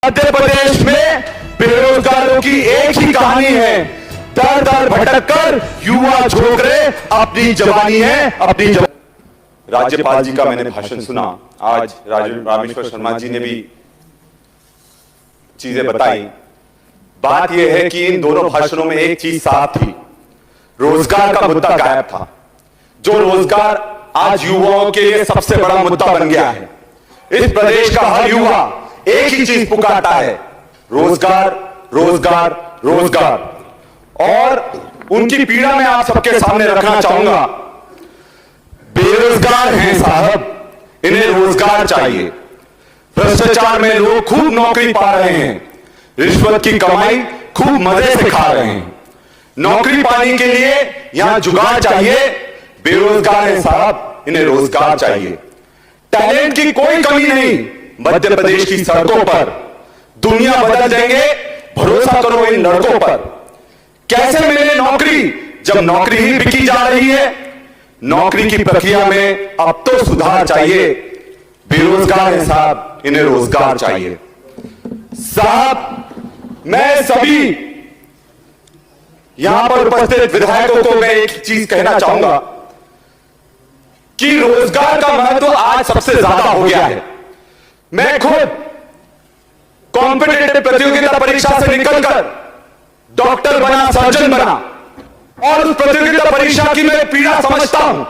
मध्य प्रदेश में बेरोजगारों की एक ही कहानी है, दर दर भटक कर युवा झोंक रहे अपनी जवानी है, अपनी राज्यपाल जी का मैंने भाषण सुना। आज रामेश्वर शर्मा जी ने भी चीजें बताई। बात यह है कि इन दोनों भाषणों में एक चीज साफ थी, रोजगार का मुद्दा गायब था। जो रोजगार आज युवाओं के लिए सबसे बड़ा मुद्दा बन गया है। इस प्रदेश का हर युवा एक ही चीज पुकारता है, रोजगार, रोजगार, रोजगार। और उनकी पीड़ा मैं आप सबके सामने रखना चाहूंगा। बेरोजगार हैं साहब, इन्हें रोजगार चाहिए। भ्रष्टाचार में लोग खूब नौकरी पा रहे हैं, रिश्वत की कमाई खूब मजे से खा रहे हैं। नौकरी पाने के लिए यहां जुगाड़ चाहिए। बेरोजगार हैं साहब, इन्हें रोजगार चाहिए। टैलेंट की कोई कमी नहीं मध्य प्रदेश की सड़कों पर। दुनिया बदल देंगे, भरोसा करो इन लड़कों पर। कैसे मिले नौकरी जब नौकरी ही बिकी जा रही है। नौकरी की प्रक्रिया में अब तो सुधार चाहिए। बेरोजगार हैं साहब, इन्हें रोजगार चाहिए। साहब, मैं सभी यहां पर उपस्थित विधायकों को मैं एक चीज कहना चाहूंगा कि रोजगार का महत्व आज सबसे ज्यादा हो गया है। मैं खुद कॉम्पिटिटिव प्रतियोगिता परीक्षा से निकलकर डॉक्टर बना, सर्जन बना, और उस प्रतियोगिता परीक्षा की मैं पीड़ा समझता हूं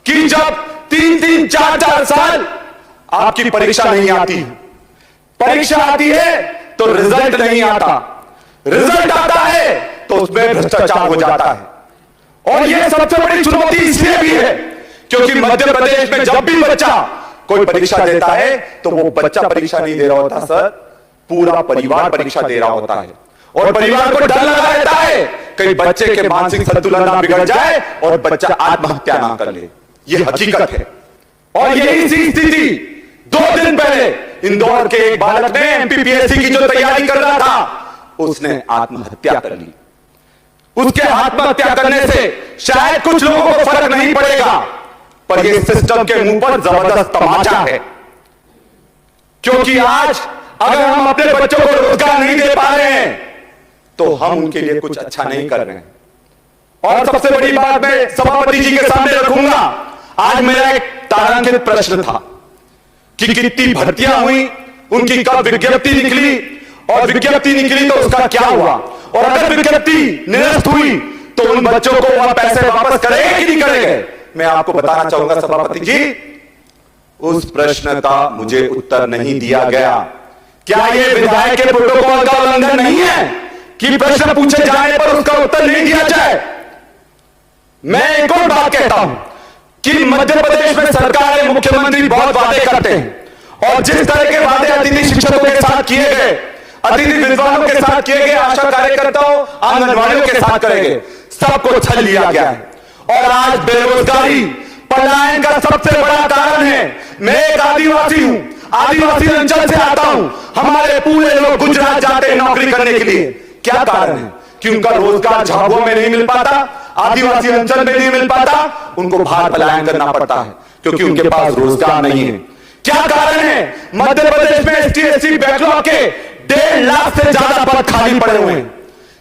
कि जब 3-3, 4-4 साल आपकी परीक्षा नहीं आती, परीक्षा आती है तो रिजल्ट नहीं आता, रिजल्ट आता है तो उसमें भ्रष्टाचार हो जाता है। और यह सबसे बड़ी चुनौती इसलिए भी है क्योंकि मध्य प्रदेश में जब भी बच्चा कोई परीक्षा देता है तो वो बच्चा परीक्षा नहीं दे रहा होता सर, पूरा परिवार परीक्षा दे रहा होता है। और परिवार को डर लगा रहता है कहीं बच्चे के मानसिक संतुलन ना बिगड़ जाए और बच्चा आत्महत्या ना कर ले। यह हकीकत है। और यही सी स्थिति 2 दिन पहले इंदौर के एक बालक ने एमपीपीएससी की जो तैयारी कर रहा था, उसने आत्महत्या कर ली। उसके आत्महत्या करने से शायद कुछ लोगों को फर्क नहीं पड़ेगा, पर यह सिस्टम के मुंह पर जबरदस्त तमाचा है। क्योंकि आज अगर हम अपने बच्चों को रोजगार नहीं दे पा रहे हैं तो हम उनके लिए कुछ अच्छा नहीं कर रहे हैं। और सबसे बड़ी बात मैं सभापति जी के सामने रखूंगा। आज मेरा एक तारांकित प्रश्न था कि कितनी भर्तियां हुई, उनकी कब विज्ञप्ति निकली, और विज्ञप्ति निकली तो उसका क्या हुआ, और अगर विज्ञप्ति निरस्त हुई तो उन बच्चों को वह पैसे वापस करेंगे कि नहीं करेंगे। मैं आपको बताना चाहूंगा सभापति जी, उस प्रश्न का मुझे उत्तर नहीं दिया गया। क्या यह विधायक के प्रोटोकॉल का उल्लंघन नहीं है कि प्रश्न पूछे जाने पर उसका उत्तर नहीं दिया जाए। मैं एक और बात कहता हूं कि मध्य प्रदेश में सरकार और मुख्यमंत्री बहुत वादे करते हैं, और जिस तरह के वादे अतिथि शिक्षकों के साथ किए गए, अतिथि विद्वानों के साथ किए गए, आशा कार्यकर्ताओं, आंगनवाड़ियों के साथ करेंगे, सबको छल लिया गया है। और आज बेरोजगारी, पलायन का सबसे बड़ा कारण है। मैं एक आदिवासी हूं, आदिवासी अंचल से आता हूं। हमारे पूरे लोग गुजरात जाते हैं नौकरी करने के लिए। क्या कारण है कि उनका रोजगार झाबुआ में नहीं मिल पाता, आदिवासी अंचल में नहीं मिल पाता, उनको बाहर पलायन करना पड़ता है क्योंकि उनके पास रोजगार नहीं है। क्या कारण है मध्य प्रदेश में एसटी/एससी बैकलॉग के 1.5 लाख से ज्यादा पद खाली पड़े हुए हैं।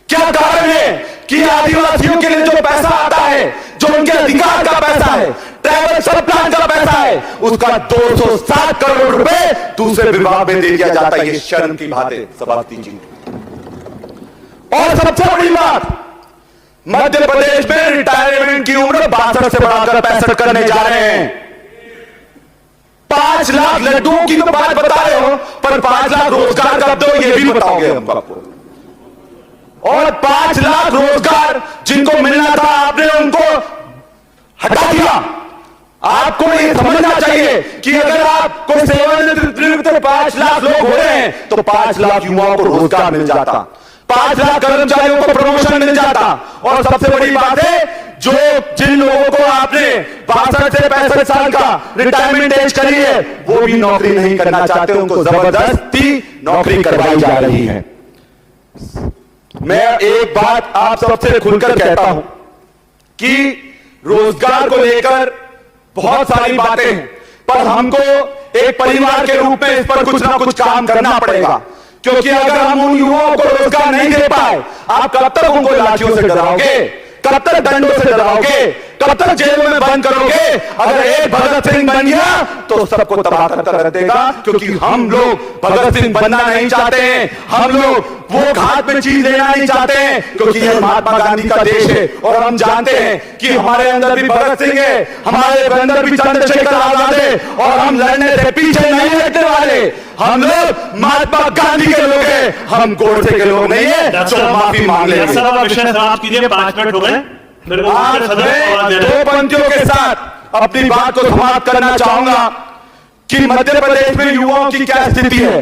क्या कारण है कि आदिवासियों के लिए जो पैसा आता है, जो उनके अधिकार का पैसा है, ट्राइबल सब प्लान का पैसा है, उसका 207 करोड़ रुपए दूसरे विभाग में दे दिया जाता है। ये शर्म की बात है सभापति जी। और सबसे बड़ी बात, मध्य प्रदेश में रिटायरमेंट की उम्र 62 से बढ़ाकर 65 करने जा रहे हैं। 5 लाख लड्डुओं की तो बात बता रहे हो, पर 5 लाख रोजगार कब दो ये भी बताओगे हम आपको। और 5 लाख रोजगार जिनको मिलना था आपने उनको हटा दिया। आपको ये समझना चाहिए कि अगर आपको सेवानिवृत्त 5 लाख लोग हो रहे हैं तो 5 लाख युवाओं को रोजगार मिल जाता, 5 लाख कर्मचारियों को प्रमोशन मिल जाता। और सबसे बड़ी बात है, जो जिन लोगों को आपने 62 से 65 साल का रिटायरमेंट एज करी है, वो भी नौकरी नहीं करना चाहते, उनको जबरदस्ती नौकरी करवाई जा रही है। मैं एक बात आप सबसे खुलकर कहता हूं कि रोजगार को लेकर बहुत सारी बातें हैं, पर हमको एक परिवार के रूप में इस पर कुछ ना कुछ काम करना पड़ेगा। क्योंकि अगर हम उन युवाओं को रोजगार नहीं दे पाए, आप कब तक उनको लाठियों से डराओगे, कब तक डंडों से डराओगे, कब तक जेलों में बंद करोगे? अगर एक भगत सिंह बन गया तो सबको तबाह करता रख देगा, क्योंकि हम लोग भगत सिंह बनना नहीं चाहते हैं, हम लोग वो घाट में चीज लेना नहीं चाहते हैं, क्योंकि यह महात्मा गांधी का देश है और हम जानते हैं कि हमारे अंदर भी भगत सिंह है, हमारे अंदर भी चंद्रशेखर आजाद है और हम लड़ने से पीछे नहीं हटने वाले। हम लोग महात्मा गांधी के लोग हैं, हम गोडसे के लोग नहीं है। तो माफी मांग लेंगे। विषय समाप्त कीजिए, 5 मिनट हो गए। आज मैं 2 पंक्तियों के साथ अपनी बात को समाप्त करना चाहूंगा कि मध्य प्रदेश में युवाओं की क्या स्थिति है।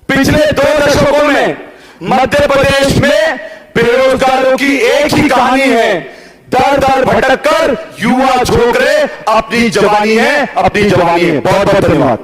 पिछले 2 दशकों में मध्य प्रदेश में बेरोजगारों की एक ही कहानी है, दर दर भटक कर युवा झोंक रहे अपनी जवानी है, अपनी जवानी है। बहुत बहुत धन्यवाद।